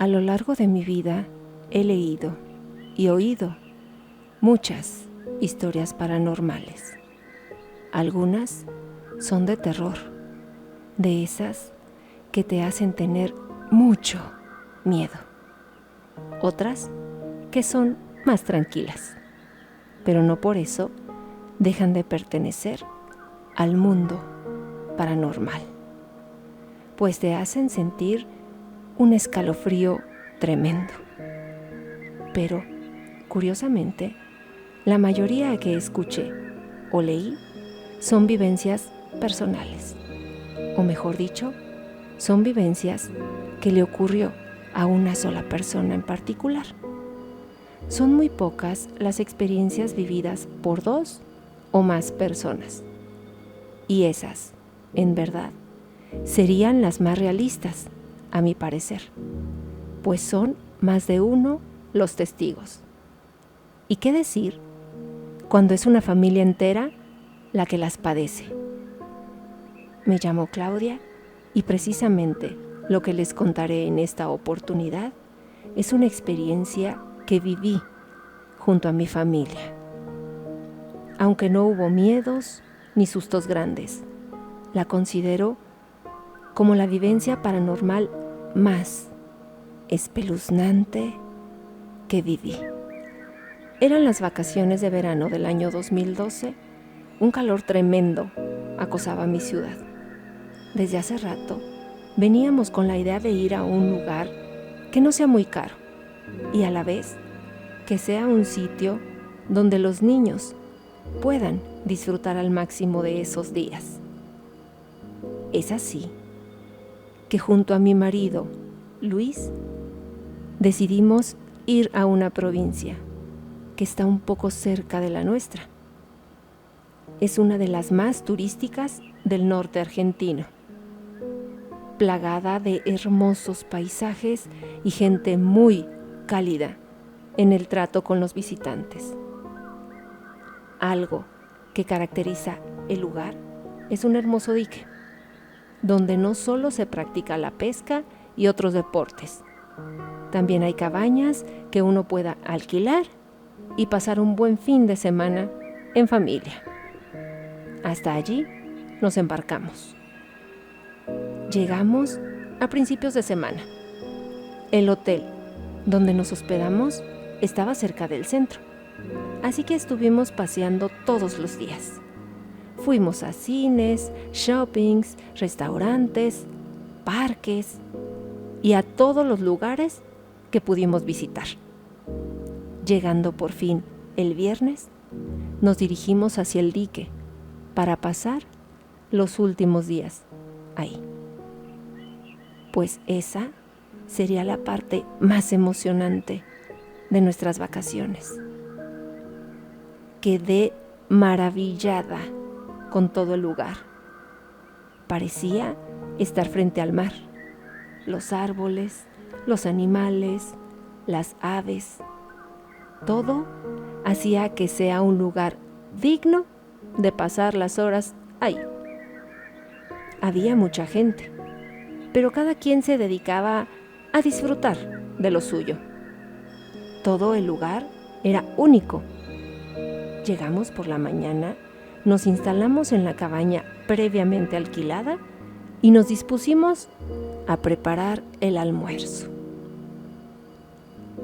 A lo largo de mi vida he leído y oído muchas historias paranormales. Algunas son de terror, de esas que te hacen tener mucho miedo. Otras que son más tranquilas, pero no por eso dejan de pertenecer al mundo paranormal, pues te hacen sentir un escalofrío tremendo. Pero, curiosamente, la mayoría que escuché o leí son vivencias personales, o mejor dicho, son vivencias que le ocurrió a una sola persona en particular. Son muy pocas las experiencias vividas por 2 o más personas, y esas, en verdad, serían las más realistas, a mi parecer, pues son más de uno los testigos. ¿Y qué decir cuando es una familia entera la que las padece? Me llamo Claudia y precisamente lo que les contaré en esta oportunidad es una experiencia que viví junto a mi familia. Aunque no hubo miedos ni sustos grandes, la considero como la vivencia paranormal más espeluznante que viví. Eran las vacaciones de verano del año 2012. Un calor tremendo acosaba mi ciudad. Desde hace rato veníamos con la idea de ir a un lugar que no sea muy caro y a la vez que sea un sitio donde los niños puedan disfrutar al máximo de esos días. Es así que junto a mi marido, Luis, decidimos ir a una provincia que está un poco cerca de la nuestra. Es una de las más turísticas del norte argentino, plagada de hermosos paisajes y gente muy cálida en el trato con los visitantes. Algo que caracteriza el lugar es un hermoso dique, donde no solo se practica la pesca y otros deportes. También hay cabañas que uno pueda alquilar y pasar un buen fin de semana en familia. Hasta allí nos embarcamos. Llegamos a principios de semana. El hotel donde nos hospedamos estaba cerca del centro, así que estuvimos paseando todos los días. Fuimos a cines, shoppings, restaurantes, parques y a todos los lugares que pudimos visitar. Llegando por fin el viernes, nos dirigimos hacia el dique para pasar los últimos días ahí. Pues esa sería la parte más emocionante de nuestras vacaciones. Quedé maravillada con todo el lugar. Parecía estar frente al mar. Los árboles, los animales, las aves, todo hacía que sea un lugar digno de pasar las horas ahí. Había mucha gente, pero cada quien se dedicaba a disfrutar de lo suyo. Todo el lugar era único. Llegamos por la mañana, nos instalamos en la cabaña previamente alquilada y nos dispusimos a preparar el almuerzo.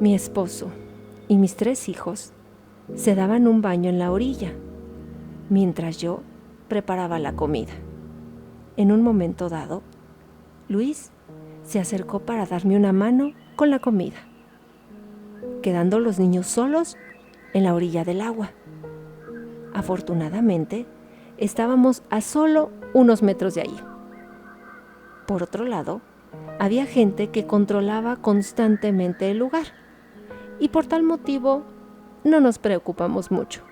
Mi esposo y mis 3 hijos se daban un baño en la orilla, mientras yo preparaba la comida. En un momento dado, Luis se acercó para darme una mano con la comida, quedando los niños solos en la orilla del agua. Afortunadamente, estábamos a solo unos metros de allí. Por otro lado, había gente que controlaba constantemente el lugar, y por tal motivo no nos preocupamos mucho.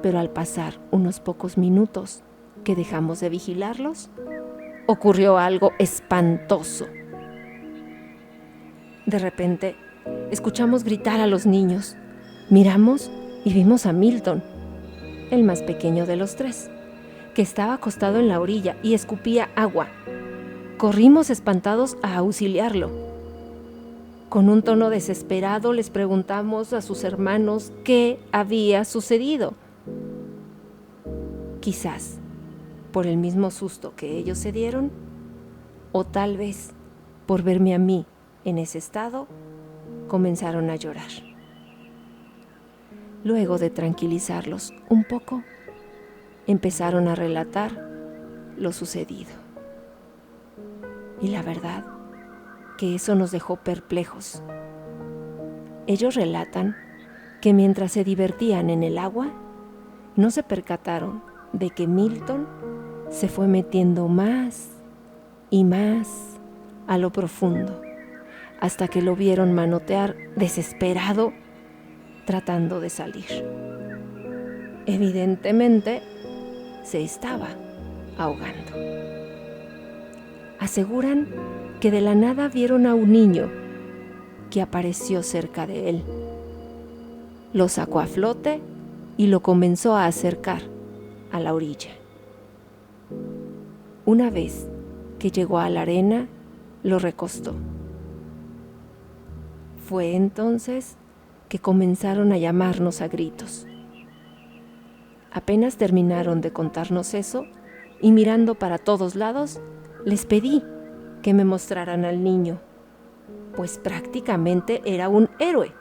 Pero al pasar unos pocos minutos que dejamos de vigilarlos, ocurrió algo espantoso. De repente, escuchamos gritar a los niños. Miramos y vimos a Milton, el más pequeño de los 3, que estaba acostado en la orilla y escupía agua. Corrimos espantados a auxiliarlo. Con un tono desesperado les preguntamos a sus hermanos qué había sucedido. Quizás por el mismo susto que ellos se dieron, o tal vez por verme a mí en ese estado, comenzaron a llorar. Luego de tranquilizarlos un poco, empezaron a relatar lo sucedido. Y la verdad que eso nos dejó perplejos. Ellos relatan que mientras se divertían en el agua, no se percataron de que Milton se fue metiendo más y más a lo profundo, hasta que lo vieron manotear desesperado, tratando de salir. Evidentemente, se estaba ahogando. Aseguran que de la nada vieron a un niño que apareció cerca de él. Lo sacó a flote y lo comenzó a acercar a la orilla. Una vez que llegó a la arena, lo recostó. Fue entonces que comenzaron a llamarnos a gritos. Apenas terminaron de contarnos eso, y mirando para todos lados, les pedí que me mostraran al niño, pues prácticamente era un héroe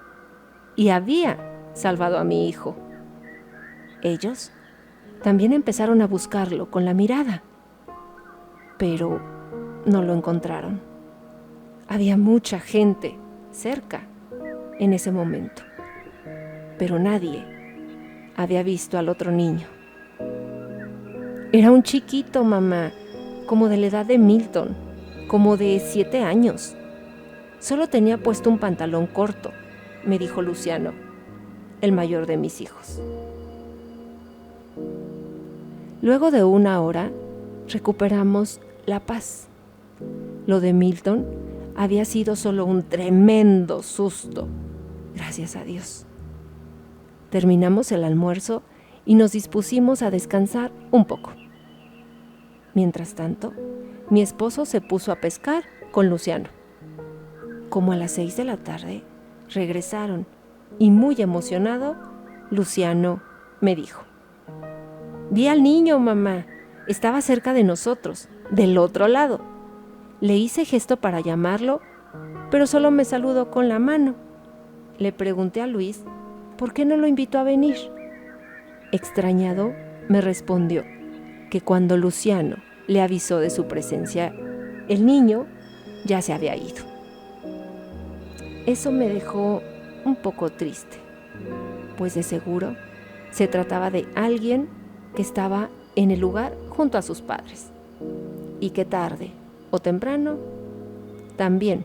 y había salvado a mi hijo. Ellos también empezaron a buscarlo con la mirada, pero no lo encontraron. Había mucha gente cerca en ese momento, pero nadie había visto al otro niño. Era un chiquito, mamá, como de la edad de Milton, como de 7 años. Solo tenía puesto un pantalón corto, me dijo Luciano, el mayor de mis hijos. Luego de 1 hora, recuperamos la paz. Lo de Milton había sido solo un tremendo susto, gracias a Dios. Terminamos el almuerzo y nos dispusimos a descansar un poco. Mientras tanto, mi esposo se puso a pescar con Luciano. Como a las 6 de la tarde, regresaron y muy emocionado, Luciano me dijo: «Vi al niño, mamá. Estaba cerca de nosotros, del otro lado. Le hice gesto para llamarlo, pero solo me saludó con la mano. Le pregunté a Luis por qué no lo invitó a venir. Extrañado, me respondió que cuando Luciano le avisó de su presencia, el niño ya se había ido. Eso me dejó un poco triste, pues de seguro se trataba de alguien que estaba en el lugar junto a sus padres y que tarde o temprano también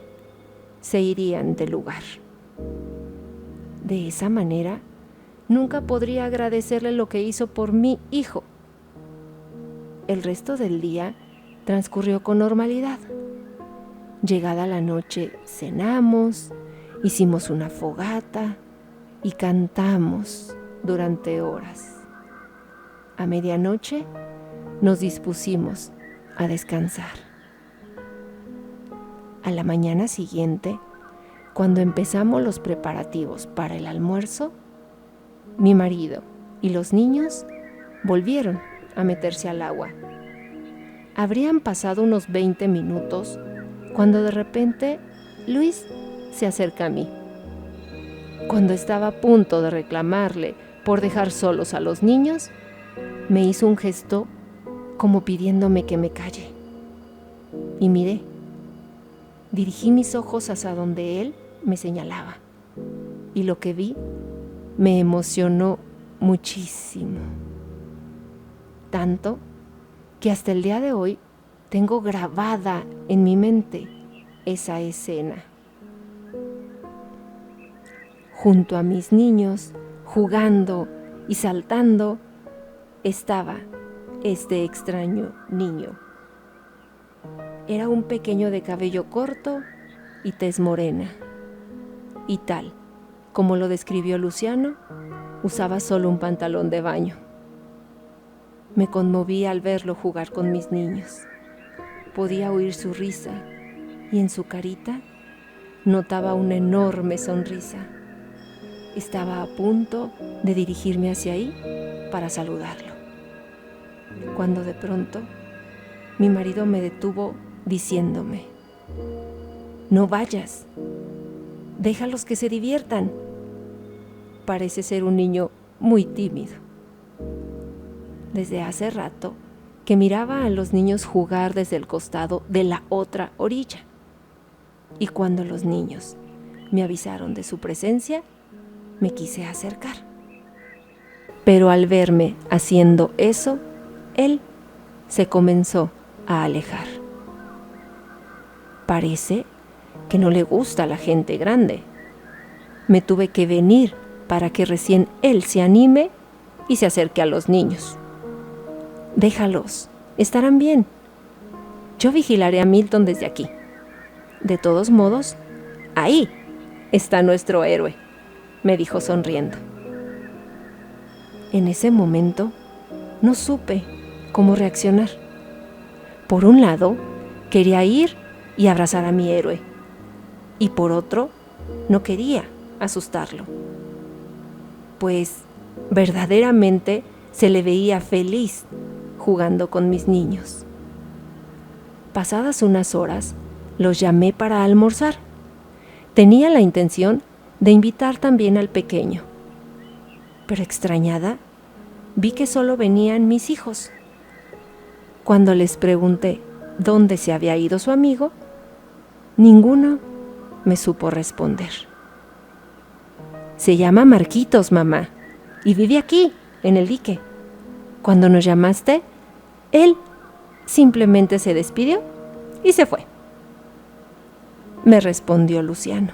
se irían del lugar. De esa manera, nunca podría agradecerle lo que hizo por mi hijo. El resto del día transcurrió con normalidad. Llegada la noche, cenamos, hicimos una fogata y cantamos durante horas. A medianoche nos dispusimos a descansar. A la mañana siguiente, cuando empezamos los preparativos para el almuerzo, mi marido y los niños volvieron a meterse al agua. Habrían pasado unos 20 minutos cuando de repente Luis se acerca a mí. Cuando estaba a punto de reclamarle por dejar solos a los niños, me hizo un gesto como pidiéndome que me calle. Y miré. Dirigí mis ojos hacia donde él me señalaba. Y lo que vi me emocionó muchísimo. Tanto que hasta el día de hoy tengo grabada en mi mente esa escena. Junto a mis niños, jugando y saltando, estaba este extraño niño. Era un pequeño de cabello corto y tez morena. Y tal como lo describió Luciano, usaba solo un pantalón de baño. Me conmoví al verlo jugar con mis niños. Podía oír su risa y en su carita notaba una enorme sonrisa. Estaba a punto de dirigirme hacia ahí para saludarlo, cuando de pronto mi marido me detuvo diciéndome: «No vayas, déjalos que se diviertan. Parece ser un niño muy tímido». Desde hace rato que miraba a los niños jugar desde el costado de la otra orilla. Y cuando los niños me avisaron de su presencia, me quise acercar. Pero al verme haciendo eso, él se comenzó a alejar. Parece que no le gusta a la gente grande. Me tuve que venir para que recién él se anime y se acerque a los niños. «Déjalos, estarán bien. Yo vigilaré a Milton desde aquí. De todos modos, ahí está nuestro héroe», me dijo sonriendo. En ese momento no supe cómo reaccionar. Por un lado, quería ir y abrazar a mi héroe, y por otro, no quería asustarlo, pues verdaderamente se le veía feliz jugando con mis niños. Pasadas unas horas, los llamé para almorzar. Tenía la intención de invitar también al pequeño, pero extrañada, vi que solo venían mis hijos. Cuando les pregunté dónde se había ido su amigo, ninguno me supo responder. «Se llama Marquitos, mamá, y vive aquí, en el dique. Cuando nos llamaste, él simplemente se despidió y se fue», me respondió Luciano.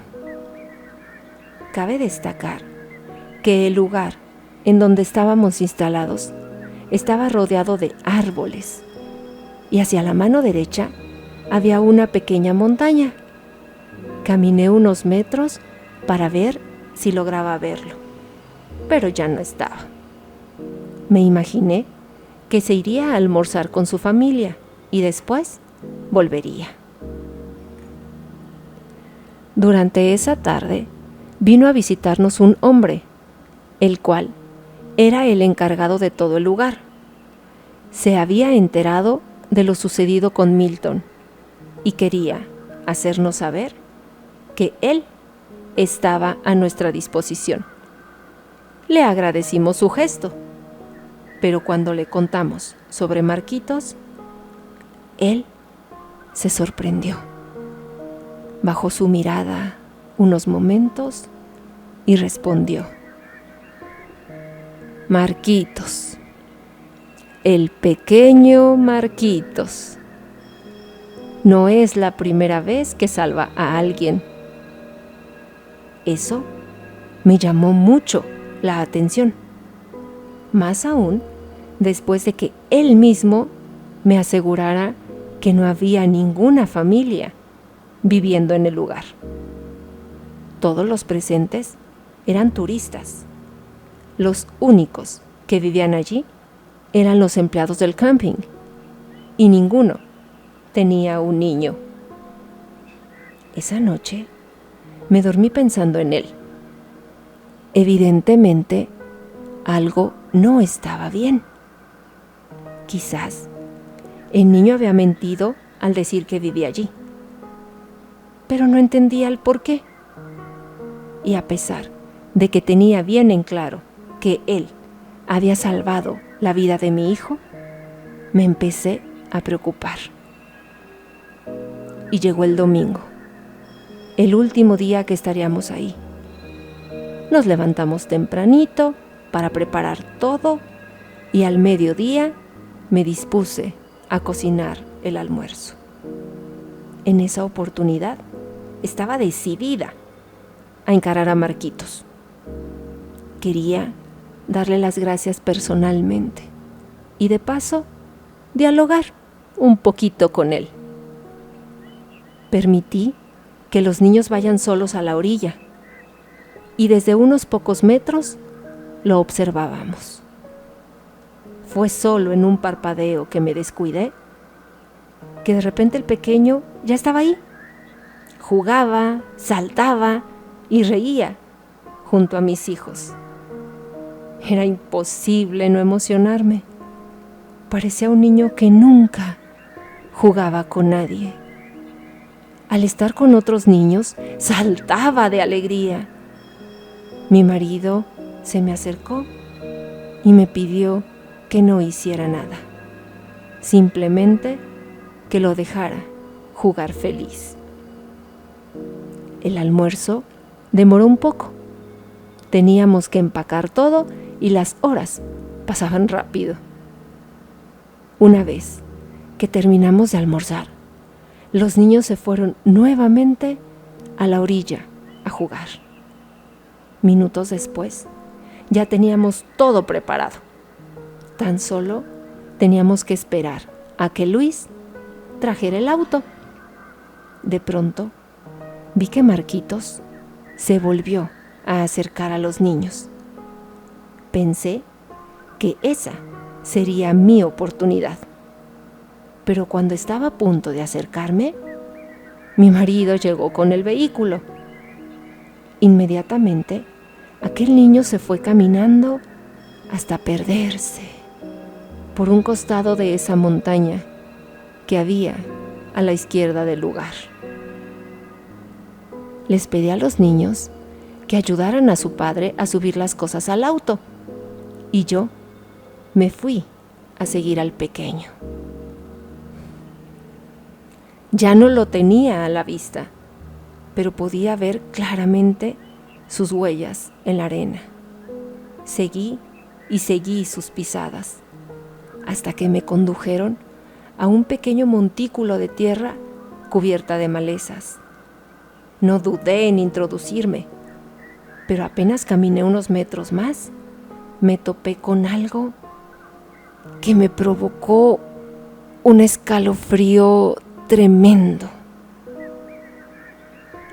Cabe destacar que el lugar en donde estábamos instalados estaba rodeado de árboles y hacia la mano derecha había una pequeña montaña. Caminé unos metros para ver si lograba verlo, pero ya no estaba. Me imaginé que se iría a almorzar con su familia y después volvería. Durante esa tarde vino a visitarnos un hombre, el cual era el encargado de todo el lugar. Se había enterado de lo sucedido con Milton y quería hacernos saber que él estaba a nuestra disposición. Le agradecimos su gesto, pero cuando le contamos sobre Marquitos, él se sorprendió. Bajó su mirada unos momentos y respondió: «Marquitos, el pequeño Marquitos. No es la primera vez que salva a alguien». Eso me llamó mucho la atención, más aún después de que él mismo me asegurara que no había ninguna familia viviendo en el lugar. Todos los presentes eran turistas. Los únicos que vivían allí eran los empleados del camping, y ninguno tenía un niño. Esa noche me dormí pensando en él. Evidentemente, algo no estaba bien. Quizás el niño había mentido al decir que vivía allí, pero no entendía el por qué. Y a pesar de que tenía bien en claro que él había salvado la vida de mi hijo, me empecé a preocupar. Y llegó el domingo, el último día que estaríamos ahí. Nos levantamos tempranito para preparar todo y al mediodía me dispuse a cocinar el almuerzo. En esa oportunidad estaba decidida a encarar a Marquitos. Quería darle las gracias personalmente y de paso dialogar un poquito con él. Permití que los niños vayan solos a la orilla y desde unos pocos metros lo observábamos. Fue solo en un parpadeo que me descuidé, que de repente el pequeño ya estaba ahí, jugaba, saltaba y reía junto a mis hijos. Era imposible no emocionarme. Parecía un niño que nunca jugaba con nadie. Al estar con otros niños, saltaba de alegría. Mi marido se me acercó y me pidió que no hiciera nada, simplemente que lo dejara jugar feliz. El almuerzo demoró un poco. Teníamos que empacar todo y las horas pasaban rápido. Una vez que terminamos de almorzar, los niños se fueron nuevamente a la orilla a jugar. Minutos después, ya teníamos todo preparado. Tan solo teníamos que esperar a que Luis trajera el auto. De pronto, vi que Marquitos se volvió a acercar a los niños. Pensé que esa sería mi oportunidad. Pero cuando estaba a punto de acercarme, mi marido llegó con el vehículo. Inmediatamente, aquel niño se fue caminando hasta perderse por un costado de esa montaña que había a la izquierda del lugar. Les pedí a los niños que ayudaran a su padre a subir las cosas al auto y yo me fui a seguir al pequeño. Ya no lo tenía a la vista, pero podía ver claramente sus huellas en la arena. Seguí y seguí sus pisadas, hasta que me condujeron a un pequeño montículo de tierra cubierta de malezas. No dudé en introducirme, pero apenas caminé unos metros más, me topé con algo que me provocó un escalofrío tremendo.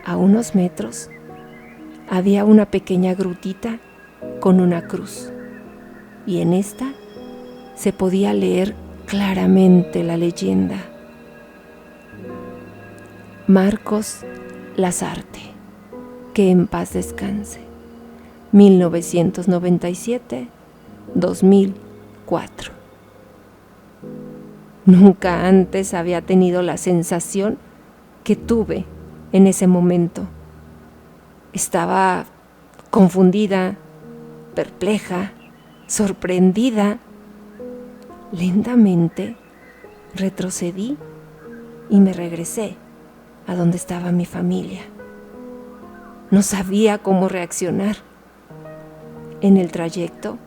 A unos metros había una pequeña grutita con una cruz, y en esta se podía leer claramente la leyenda: Marcos Lasarte, que en paz descanse, 1997-2004. Nunca antes había tenido la sensación que tuve en ese momento. Estaba confundida, perpleja, sorprendida. Lentamente retrocedí y me regresé a donde estaba mi familia. No sabía cómo reaccionar. En el trayecto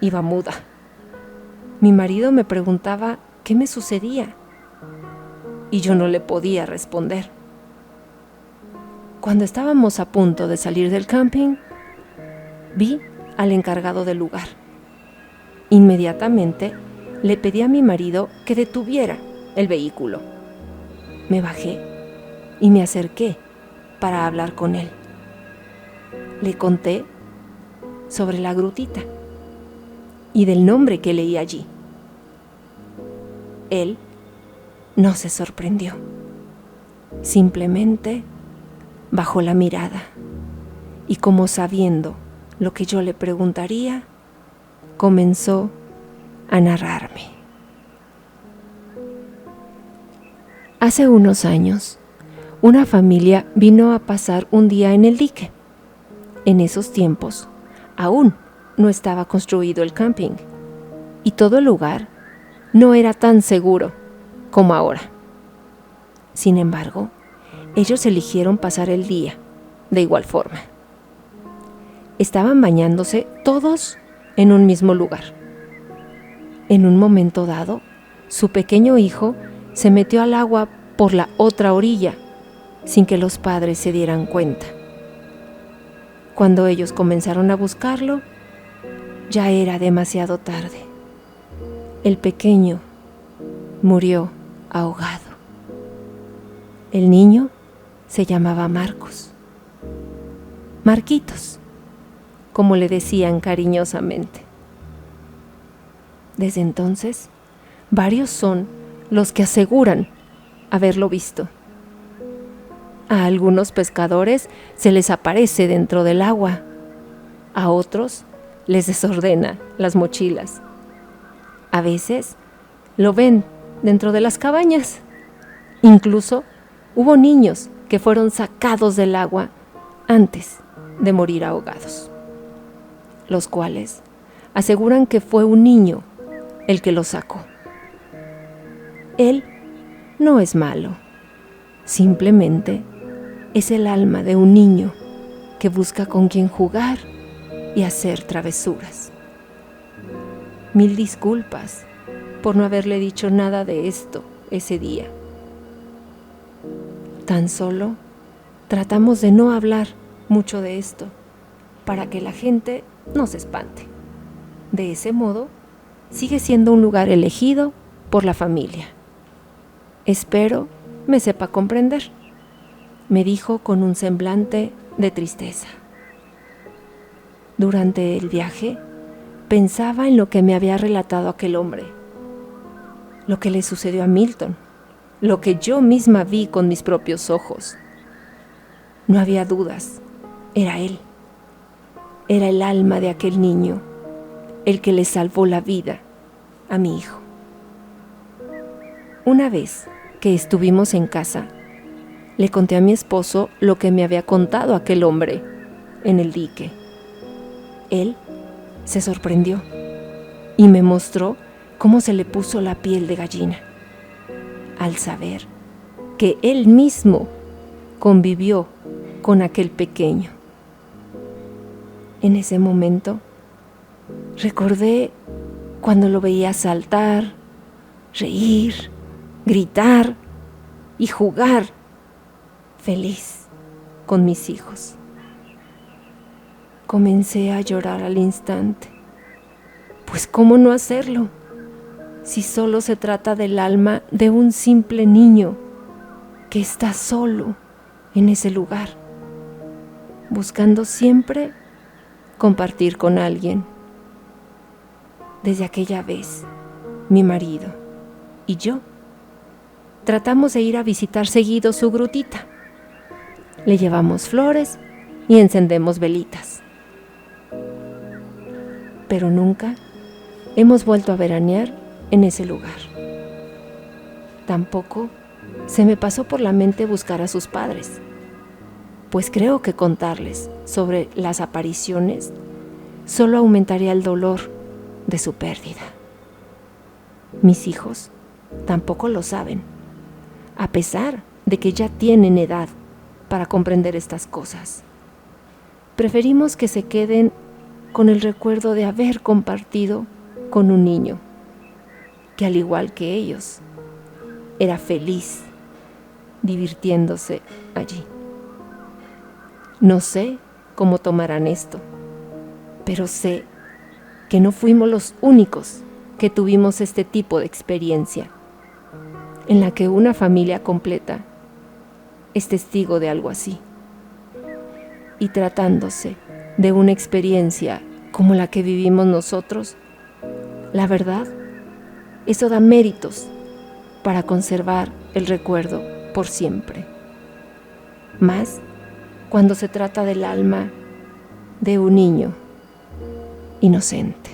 iba muda. Mi marido me preguntaba qué me sucedía y yo no le podía responder. Cuando estábamos a punto de salir del camping, vi al encargado del lugar. Inmediatamente le pedí a mi marido que detuviera el vehículo. Me bajé y me acerqué para hablar con él. Le conté sobre la grutita y del nombre que leí allí. Él no se sorprendió. Simplemente bajó la mirada y, como sabiendo lo que yo le preguntaría, comenzó a narrarme. Hace unos años, una familia vino a pasar un día en el dique. En esos tiempos, aún no estaba construido el camping y todo el lugar no era tan seguro como ahora. Sin embargo, ellos eligieron pasar el día de igual forma. Estaban bañándose todos en un mismo lugar. En un momento dado, su pequeño hijo se metió al agua por la otra orilla sin que los padres se dieran cuenta. Cuando ellos comenzaron a buscarlo, ya era demasiado tarde. El pequeño murió ahogado. El niño se llamaba Marcos. Marquitos, como le decían cariñosamente. Desde entonces, varios son los que aseguran haberlo visto. A algunos pescadores se les aparece dentro del agua. A otros les desordena las mochilas. A veces lo ven dentro de las cabañas. Incluso hubo niños que fueron sacados del agua antes de morir ahogados, los cuales aseguran que fue un niño el que los sacó. Él no es malo, simplemente es el alma de un niño que busca con quien jugar y hacer travesuras. Mil disculpas por no haberle dicho nada de esto ese día. Tan solo tratamos de no hablar mucho de esto para que la gente no se espante. De ese modo, sigue siendo un lugar elegido por la familia. Espero me sepa comprender, me dijo con un semblante de tristeza. Durante el viaje, pensaba en lo que me había relatado aquel hombre, lo que le sucedió a Milton, lo que yo misma vi con mis propios ojos. No había dudas, era él. Era el alma de aquel niño, el que le salvó la vida a mi hijo. Una vez que estuvimos en casa, le conté a mi esposo lo que me había contado aquel hombre en el dique. Él se sorprendió y me mostró cómo se le puso la piel de gallina al saber que él mismo convivió con aquel pequeño. En ese momento recordé cuando lo veía saltar, reír, gritar y jugar feliz con mis hijos. Comencé a llorar al instante, pues ¿cómo no hacerlo? Si solo se trata del alma de un simple niño que está solo en ese lugar, buscando siempre compartir con alguien. Desde aquella vez, mi marido y yo tratamos de ir a visitar seguido su grutita. Le llevamos flores y encendemos velitas. Pero nunca hemos vuelto a veranear en ese lugar. Tampoco se me pasó por la mente buscar a sus padres, pues creo que contarles sobre las apariciones solo aumentaría el dolor de su pérdida. Mis hijos tampoco lo saben, a pesar de que ya tienen edad para comprender estas cosas. Preferimos que se queden con el recuerdo de haber compartido con un niño que, al igual que ellos, era feliz divirtiéndose allí. No sé cómo tomarán esto, pero sé que no fuimos los únicos que tuvimos este tipo de experiencia, en la que una familia completa es testigo de algo así. Y tratándose de una experiencia como la que vivimos nosotros, la verdad, eso da méritos para conservar el recuerdo por siempre. Más cuando se trata del alma de un niño inocente.